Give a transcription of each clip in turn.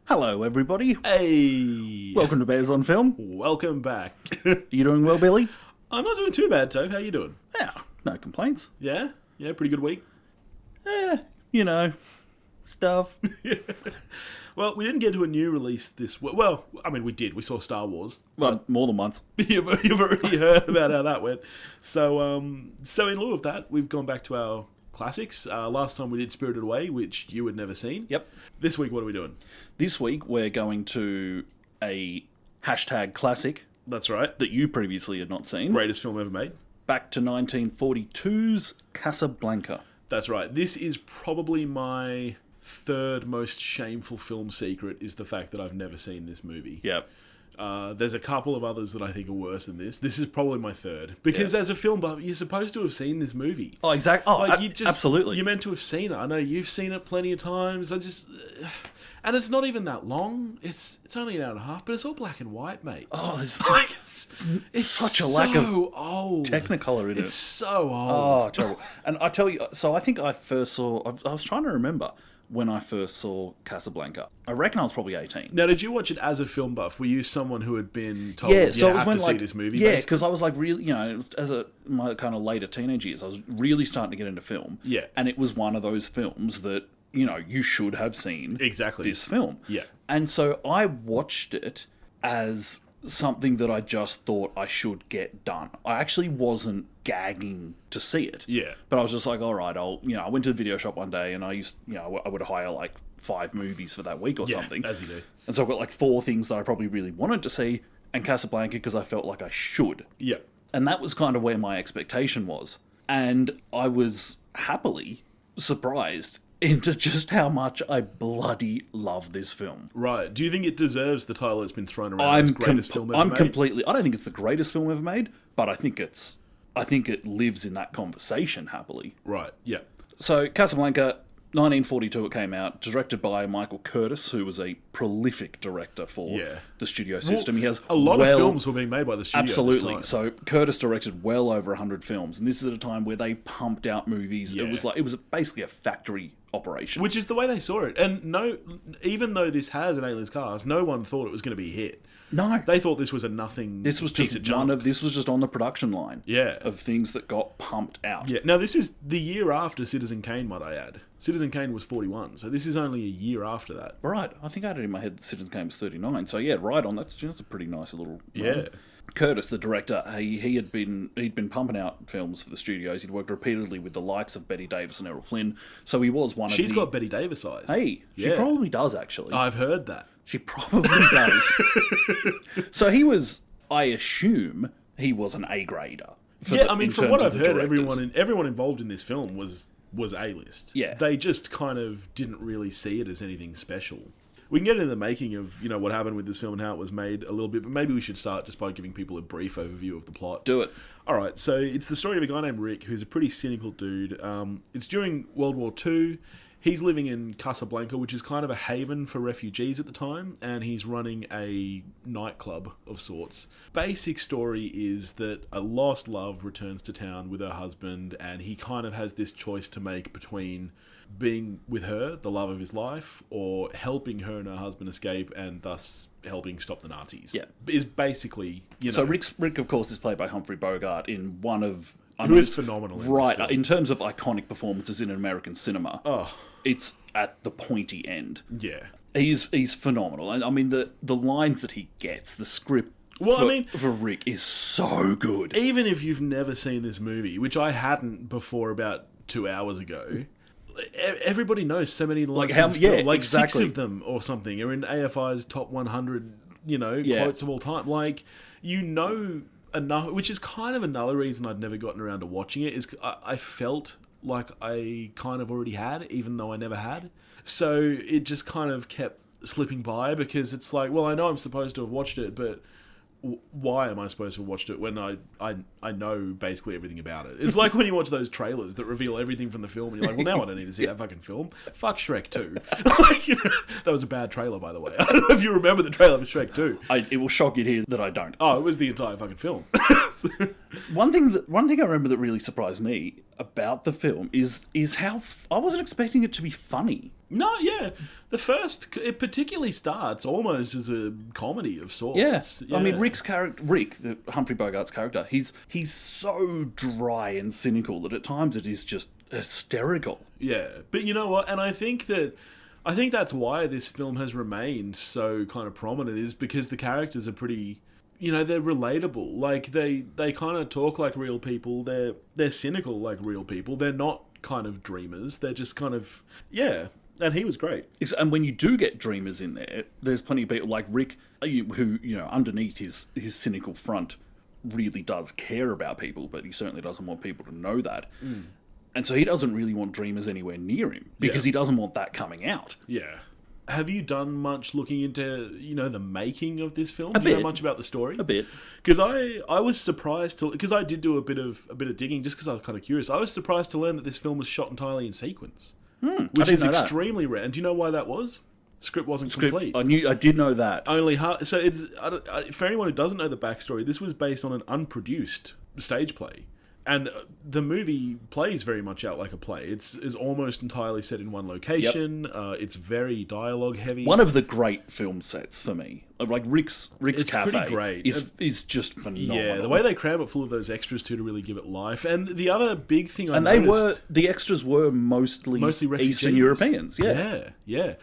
Hello, everybody. Hey! Welcome to Bears on Film. Welcome back. You doing well, Billy? I'm not doing too bad, Toph. How you doing? Yeah, no complaints. Yeah? Yeah, pretty good week? You know, stuff. Well, we didn't get to a new release this week. Well, I mean, we did. We saw Star Wars. Well, more than once. You've already heard about how that went. So in lieu of that, we've gone back to our classics. Last time we did Spirited Away, which you had never seen. Yep. This week, what are we doing? This week, we're going to a hashtag classic That's right. that you previously had not seen. Greatest film ever made. Back to 1942's Casablanca. That's right. This is probably my third most shameful film secret, is the fact that I've never seen this movie. Yep. There's a couple of others that I think are worse than this. This is probably my third. Because as a film buff, you're supposed to have seen this movie. Oh, exactly. Oh, absolutely. You're meant to have seen it. I know you've seen it plenty of times. And it's not even that long. It's only an hour and a half, but it's all black and white, mate. Oh, it's such a lack of old Technicolor in it. It's so old. Oh, terrible. And I tell you, so I think I first saw, I was trying to remember when I first saw Casablanca. I reckon I was probably 18. Now, did you watch it as a film buff? Were you someone who had been told, so it was when, see this movie? Yeah, because I was like really, as my kind of later teenage years, I was really starting to get into film. Yeah. And it was one of those films that, you should have seen this film. Yeah. And so I watched it as something that I just thought I should get done. I actually wasn't gagging to see it. Yeah. But I was just like, all right, I went to the video shop one day and I would hire like 5 movies for that week or something. As you do. And so I've got like 4 things that I probably really wanted to see, and Casablanca because I felt like I should. Yeah. And that was kind of where my expectation was. And I was happily surprised into just how much I bloody love this film. Right. Do you think it deserves the title that's been thrown around as greatest film ever made? I don't think it's the greatest film ever made, but I think it lives in that conversation happily. Right. Yeah. So Casablanca, 1942 it came out, directed by Michael Curtis, who was a prolific director for the studio system. He has a lot of films were being made by the studio. Absolutely. At this So time. Curtis directed well over 100 films, and this is at a time where they pumped out movies. Yeah. It was basically a factory operation. Which is the way they saw it. And even though this has an A-list cast, no one thought it was going to be a hit. No. They thought this was a nothing. This was just this was just on the production line. Yeah. Of things that got pumped out. Yeah. Now, this is the year after Citizen Kane, might I add. Citizen Kane was 41, so this is only a year after that. Right. I think I had it in my head that Citizen Kane was 39. So yeah, right on. That's a pretty nice little run. Curtis, the director, he'd been pumping out films for the studios. He'd worked repeatedly with the likes of Bette Davis and Errol Flynn. So he was one of She's got Bette Davis eyes. Hey, she probably does actually. I've heard that. She probably does. So he was, I assume, he was an A-grader. From what I've heard, everyone involved in this film was A-list. Yeah. They just kind of didn't really see it as anything special. We can get into the making of, what happened with this film and how it was made a little bit, but maybe we should start just by giving people a brief overview of the plot. Do it. All right, so it's the story of a guy named Rick, who's a pretty cynical dude. It's during World War II. He's living in Casablanca, which is kind of a haven for refugees at the time, and he's running a nightclub of sorts. Basic story is that a lost love returns to town with her husband, and he kind of has this choice to make between being with her, the love of his life, or helping her and her husband escape and thus helping stop the Nazis. Yeah. Is basically, So Rick, of course, is played by Humphrey Bogart in one of... Who is phenomenal in right, this film. in terms of iconic performances in American cinema. Oh. It's at the pointy end. Yeah. He's phenomenal. And I mean, the lines that he gets, the script for Rick is so good. Even if you've never seen this movie, which I hadn't before about 2 hours ago, everybody knows so many lines. Exactly. 6 of them or something are in AFI's top 100, quotes of all time. Enough, which is kind of another reason I'd never gotten around to watching it, is I felt like I kind of already had, even though I never had. So it just kind of kept slipping by, because it's like, well, I know I'm supposed to have watched it, but why am I supposed to have watched it when I know basically everything about it? It's like when you watch those trailers that reveal everything from the film, and you're like, well, now I don't need to see that fucking film. Fuck Shrek 2. That was a bad trailer, by the way. I don't know if you remember the trailer for Shrek 2. It will shock you to hear that I don't. Oh, it was the entire fucking film. One thing I remember that really surprised me about the film is how I wasn't expecting it to be funny. No, yeah. It particularly starts almost as a comedy of sorts. Yes. Yeah. I mean, Rick, the Humphrey Bogart's character, he's so dry and cynical that at times it is just hysterical. Yeah. But you know what? And I think that's why this film has remained so kind of prominent, is because the characters are pretty, they're relatable. Like, they kind of talk like real people. They're cynical like real people. They're not kind of dreamers. They're just kind of, yeah. And he was great. And when you do get dreamers in there, there's plenty of people like Rick, who, underneath his cynical front really does care about people, but he certainly doesn't want people to know that. Mm. And so he doesn't really want dreamers anywhere near him, because he doesn't want that coming out. Yeah. Have you done much looking into, the making of this film? Do you know much about the story? A bit. Because I was surprised because I did do a bit of digging, just because I was kind of curious. I was surprised to learn that this film was shot entirely in sequence. Which is extremely rare. And do you know why that was? Script wasn't complete. I did know that. So it's for anyone who doesn't know the backstory, this was based on an unproduced stage play. And the movie plays very much out like a play. It's almost entirely set in one location. Yep. It's very dialogue heavy. One of the great film sets for me, like Rick's it's Cafe, pretty great. is just phenomenal. Yeah, the way they cram it full of those extras too to really give it life. And the other big thing the extras were mostly refugees. Eastern Europeans. Yeah.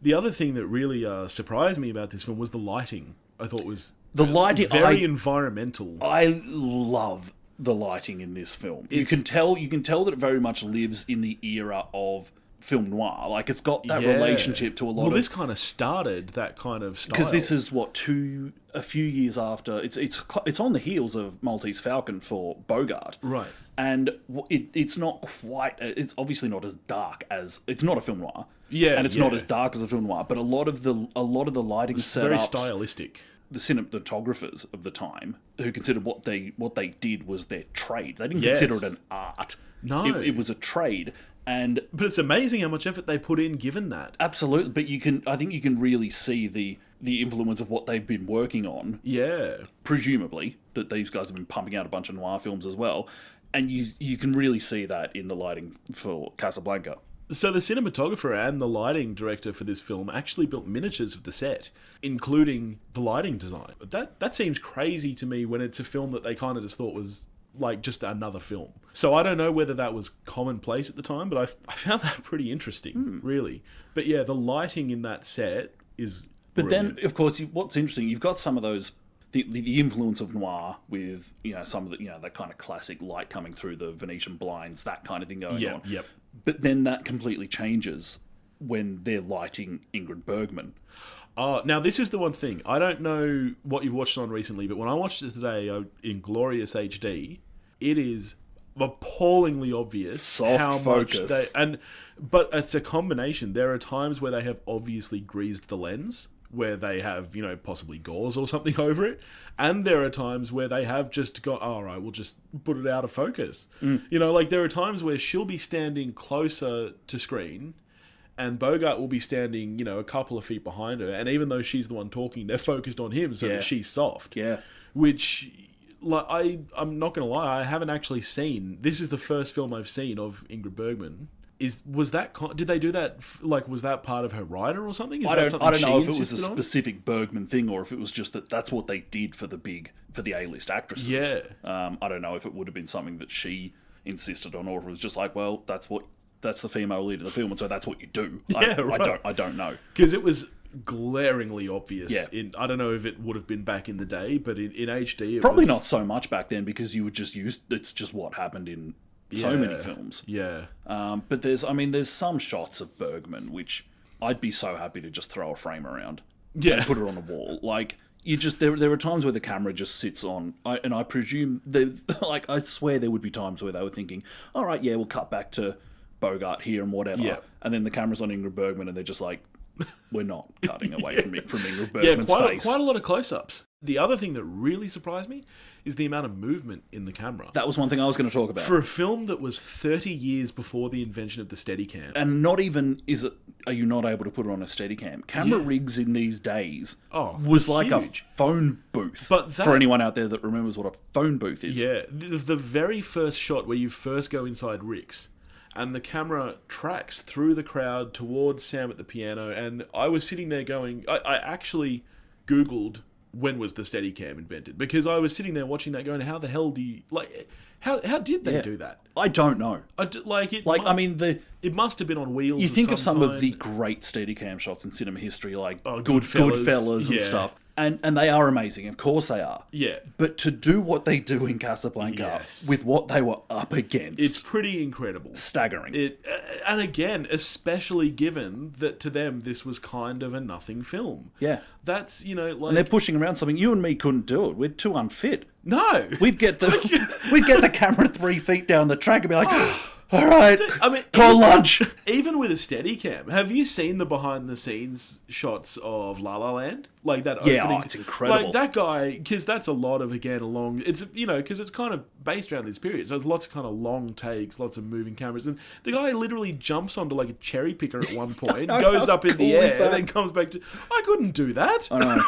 The other thing that really surprised me about this film was the lighting. I thought was the lighting very environmental. I love the lighting in this film. You can tell that it very much lives in the era of film noir. Like, it's got that relationship to a lot of... Well, this kind of started that kind of style. Because this is, a few years after... It's on the heels of Maltese Falcon for Bogart. Right. And it's not quite... It's obviously not as dark as... It's not a film noir. Yeah, and it's not as dark as a film noir, but a lot of the lighting setups... very stylistic. The cinematographers of the time, who considered what they did was their trade. They didn't consider it an art. No. It was a trade. But it's amazing how much effort they put in given that. Absolutely. But I think you can really see the influence of what they've been working on. Yeah. Presumably, that these guys have been pumping out a bunch of noir films as well. And you can really see that in the lighting for Casablanca. So the cinematographer and the lighting director for this film actually built miniatures of the set, including the lighting design. That seems crazy to me when it's a film that they kind of just thought was like just another film. So I don't know whether that was commonplace at the time, but I found that pretty interesting, really. But yeah, the lighting in that set is brilliant. Then, of course, what's interesting, you've got some of those... The influence of noir with, some of the, that kind of classic light coming through the Venetian blinds, that kind of thing going on. Yep. But then that completely changes when they're lighting Ingrid Bergman. Now, this is the one thing. I don't know what you've watched on recently, but when I watched it today in glorious HD, it is appallingly obvious how focus. much but it's a combination. There are times where they have obviously greased the lens, where they have, possibly gauze or something over it. And there are times where they have just got, all right, we'll just put it out of focus. Like there are times where she'll be standing closer to screen and Bogart will be standing, a couple of feet behind her. And even though she's the one talking, they're focused on him so that she's soft. Yeah. Which, like, I'm not going to lie, I haven't actually seen... This is the first film I've seen of Ingrid Bergman. Did they do that? Like, was that part of her writer or something? I don't know if it was a specific Bergman thing or if it was just that's what they did for the A-list actresses. Yeah. I don't know if it would have been something that she insisted on, or if it was just like, well, that's the female lead of the film, and so that's what you do. I don't know, because it was glaringly obvious. Yeah. I don't know if it would have been back in the day, but in HD, it probably was... not so much back then because you would just use it's just what happened in so many films. Yeah. But there's some shots of Bergman which I'd be so happy to just throw a frame around. Yeah. And put it on a wall. Like, you just there are times where the camera just sits on, and I presume I swear there would be times where they were thinking, all right, yeah, we'll cut back to Bogart here and whatever. Yeah. And then the camera's on Ingrid Bergman and they're just like, we're not cutting away from Ingrid Bergman's face. Quite a lot of close-ups. The other thing that really surprised me is the amount of movement in the camera. That was one thing I was going to talk about. For a film that was 30 years before the invention of the Steadicam. And not even are you not able to put it on a Steadicam. Camera rigs in these days was like huge. a phone booth. But for anyone out there that remembers what a phone booth is. Yeah, the very first shot where you first go inside Rick's, and the camera tracks through the crowd towards Sam at the piano, and I was sitting there going... I actually Googled... when was the Steadicam invented? Because I was sitting there watching that going, how the hell do you... Like, how did they do that? I don't know. It must have been on wheels. You think of some of the great Steadicam shots in cinema history, like Goodfellas and stuff. And they are amazing. Of course they are. Yeah. But to do what they do in Casablanca with what they were up against... It's pretty incredible. Staggering. And again, especially given that to them this was kind of a nothing film. Yeah. That's, And they're pushing around something. You and me couldn't do it. We're too unfit. No. We'd get the camera 3 feet down the track and be like... All right, call lunch. Even with a Steadicam, have you seen the behind-the-scenes shots of La La Land? Like that opening? Yeah, it's incredible. Like that guy, because that's a lot of, again, it's, because it's kind of based around this period. So there's lots of kind of long takes, lots of moving cameras. And the guy literally jumps onto like a cherry picker at one point, goes up in the air, and then comes back to... I couldn't do that. I know.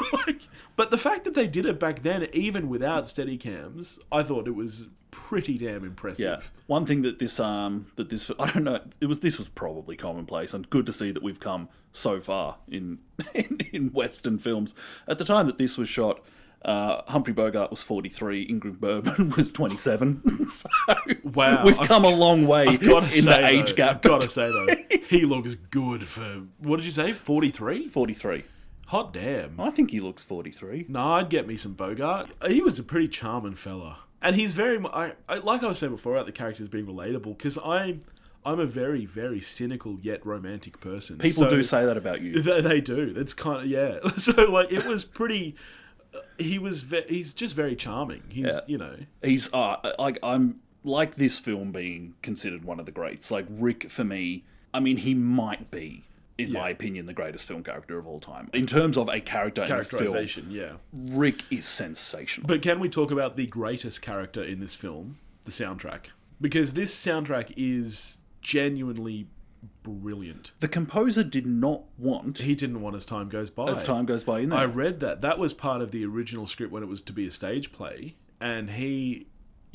But the fact that they did it back then, even without Steadicams, I thought it was... pretty damn impressive. Yeah. One thing that this I don't know, this was probably commonplace, and good to see that we've come so far in Western films. At the time that this was shot, Humphrey Bogart was 43, Ingrid Bergman was 27. So wow, we've come a long way in the age gap. I've got to say though, he looks good for, what did you say, 43? 43. Hot damn. I think he looks 43. No, I'd get me some Bogart. He was a pretty charming fella. And he's very... like I was saying before about the characters being relatable, because I'm a very, very cynical yet romantic person. People do say that about you. They do. That's kind of... Yeah. So, like, it was pretty... He's just very charming. He's, He's... I'm... Like this film being considered one of the greats. Like, Rick, for me... I mean, he might be... in my opinion, the greatest film character of all time. In terms of a character in a film, Rick is sensational. But can we talk about the greatest character in this film, the soundtrack? Because this soundtrack is genuinely brilliant. The composer did not want... He didn't want As Time Goes By. As Time Goes By in there. I read that. That was part of the original script when it was to be a stage play. And he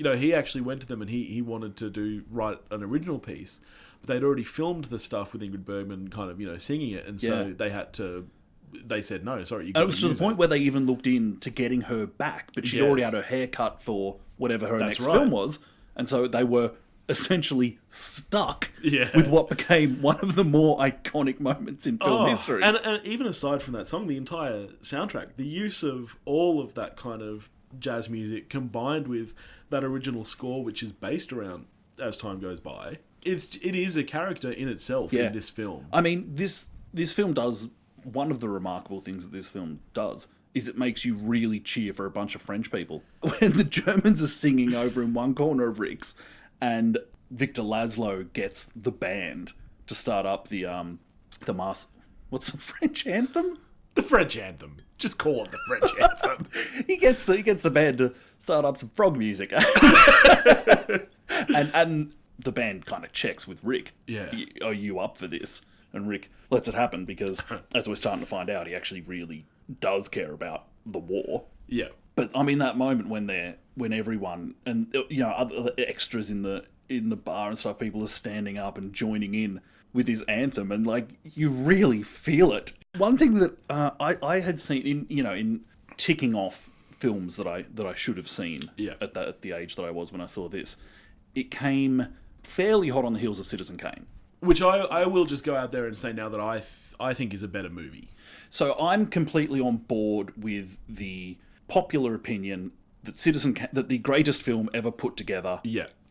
actually went to them and he wanted to write an original piece. But they'd already filmed the stuff with Ingrid Bergman kind of, singing it. And so they said, no, sorry, you got to use it. It was to the point where they even looked into getting her back, but she'd already had her hair cut for whatever her next film was. And so they were essentially stuck with what became one of the more iconic moments in film history. And even aside from that song, the entire soundtrack, the use of all of that kind of jazz music combined with that original score, which is based around As Time Goes By, it is a character in itself in this film. I mean, this film does... One of the remarkable things that this film does is it makes you really cheer for a bunch of French people. When the Germans are singing over in one corner of Rick's and Victor Laszlo gets the band to start up the what's the French anthem? The French anthem. Just call it the French anthem. He gets the band to start up some frog music. and the band kind of checks with Rick. Yeah. Are you up for this? And Rick lets it happen because, as we're starting to find out, he actually really does care about the war. Yeah. But I mean, that moment when everyone and other extras in the bar and stuff, people are standing up and joining in with his anthem, and like you really feel it. One thing that I had seen in ticking off films that I should have seen at the age that I was when I saw this, it came fairly hot on the heels of Citizen Kane. Which I will just go out there and say now that I think is a better movie. So I'm completely on board with the popular opinion that that the greatest film ever put together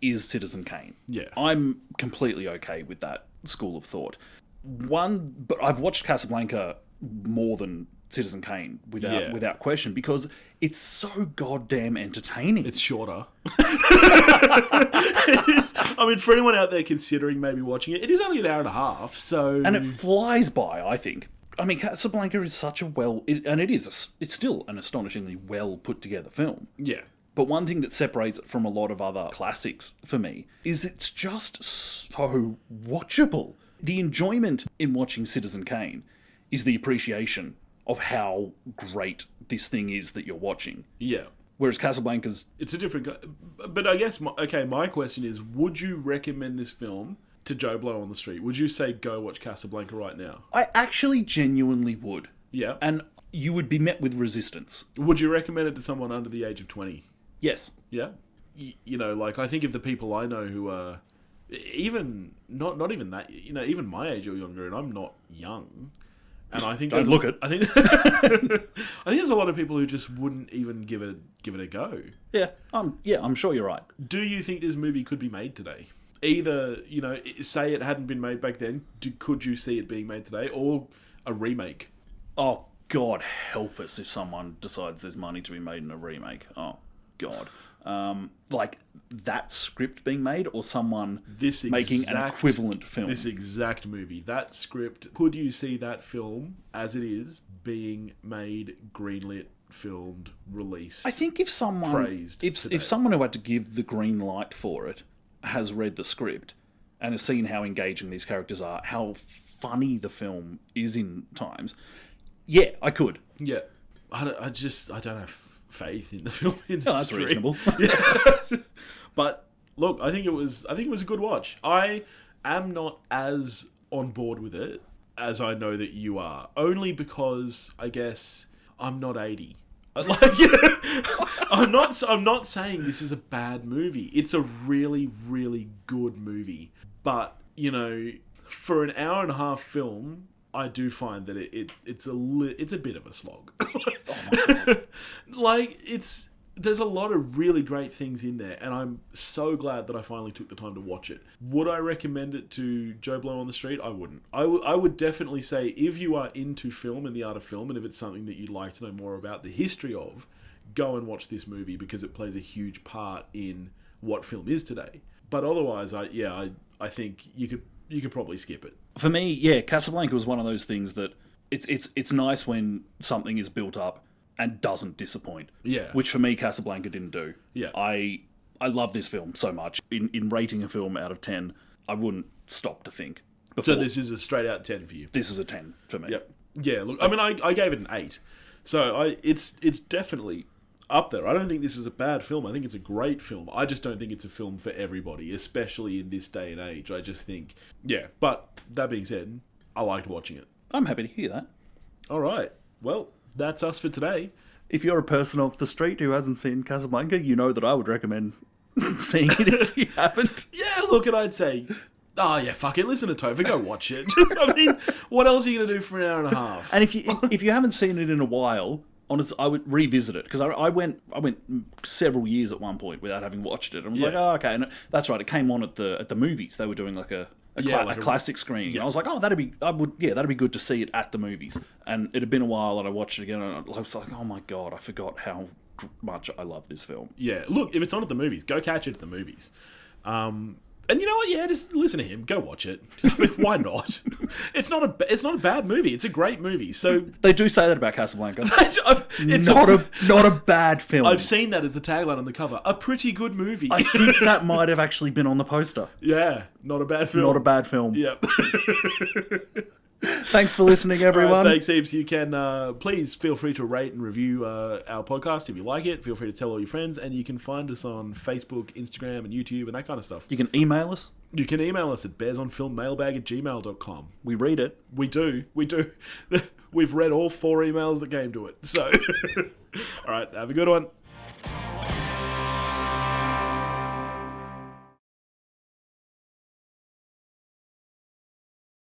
is Citizen Kane. Yeah. I'm completely okay with that school of thought. But I've watched Casablanca more than Citizen Kane without question, because it's so goddamn entertaining. It's shorter. I mean, for anyone out there considering maybe watching it, it is only an hour and a half, so... And it flies by, I think. I mean, Casablanca is such a it's still an astonishingly well put together film. Yeah. But one thing that separates it from a lot of other classics for me is it's just so watchable. The enjoyment in watching Citizen Kane is the appreciation of how great this thing is that you're watching. Yeah. Whereas Casablanca's... It's a different... But I guess, my question is, would you recommend this film to Joe Blow on the street? Would you say, go watch Casablanca right now? I actually genuinely would. Yeah. And you would be met with resistance. Would you recommend it to someone under the age of 20? Yes. Yeah? Like, I think of the people I know who are... Even... Not even that... even my age or younger, and I'm not young... And I think don't look it. I think I think there's a lot of people who just wouldn't even give it a go. Yeah, I'm sure you're right. Do you think this movie could be made today? Either, say it hadn't been made back then, could you see it being made today, or a remake? Oh God, help us if someone decides there's money to be made in a remake. Oh God. Like that script being made, or someone making an equivalent film. This exact movie, that script. Could you see that film as it is being made, greenlit, filmed, released? I think if someone praised if someone who had to give the green light for it has read the script and has seen how engaging these characters are, how funny the film is in times, yeah, I could. Yeah, I don't have faith in the film industry. Oh, that's reasonable. Yeah. But look, I think it was a good watch. I am not as on board with it as I know that you are, only because I guess I'm not 80. I'm not saying this is a bad movie. It's a really, really good movie. But, for an hour and a half film, I do find that it's a bit of a slog. Like, there's a lot of really great things in there, and I'm so glad that I finally took the time to watch it. Would I recommend it to Joe Blow on the street? I wouldn't. I would definitely say, if you are into film and the art of film, and if it's something that you'd like to know more about the history of, go and watch this movie, because it plays a huge part in what film is today. But otherwise, I think you could probably skip it. For me, yeah, Casablanca was one of those things that it's nice when something is built up and doesn't disappoint. Yeah. Which for me, Casablanca didn't do. Yeah. I love this film so much. In rating a film out of 10, I wouldn't stop to think. So this is a straight out 10 for you? This is a 10 for me. Yep. Yeah, look, I mean, I gave it an 8. So it's definitely up there. I don't think this is a bad film. I think it's a great film. I just don't think it's a film for everybody, especially in this day and age. I just think, yeah. But that being said, I liked watching it. I'm happy to hear that. All right. Well, that's us for today. If you're a person off the street who hasn't seen Casablanca, you know that I would recommend seeing it if you haven't. Yeah, look, and I'd say, oh yeah, fuck it, listen to Topher, go watch it. I mean, what else are you going to do for an hour and a half? And if you haven't seen it in a while, honestly, I would revisit it, because I went several years at one point without having watched it. I was like, oh, okay, and that's right. It came on at the movies. They were doing like a classic screening. Yeah. And I was like, oh, that'd be good to see it at the movies. And it had been a while, and I watched it again, and I was like, oh my god, I forgot how much I love this film. Yeah, look, if it's on at the movies, go catch it at the movies. And you know what? Yeah, just listen to him. Go watch it. I mean, why not? It's not a bad movie. It's a great movie. So they do say that about Casablanca. It's not a bad film. I've seen that as the tagline on the cover. A pretty good movie. I think that might have actually been on the poster. Yeah, not a bad film. Not a bad film. Yep. Thanks for listening, everyone. Thanks heaps. You can please feel free to rate and review our podcast if you like it. Feel free to tell all your friends, and you can find us on Facebook, Instagram, and YouTube, and that kind of stuff. You can email us. You can email us at bearsonfilmmailbag@gmail.com. We read it. We do. We've read all 4 emails that came to it. So, all right, have a good one.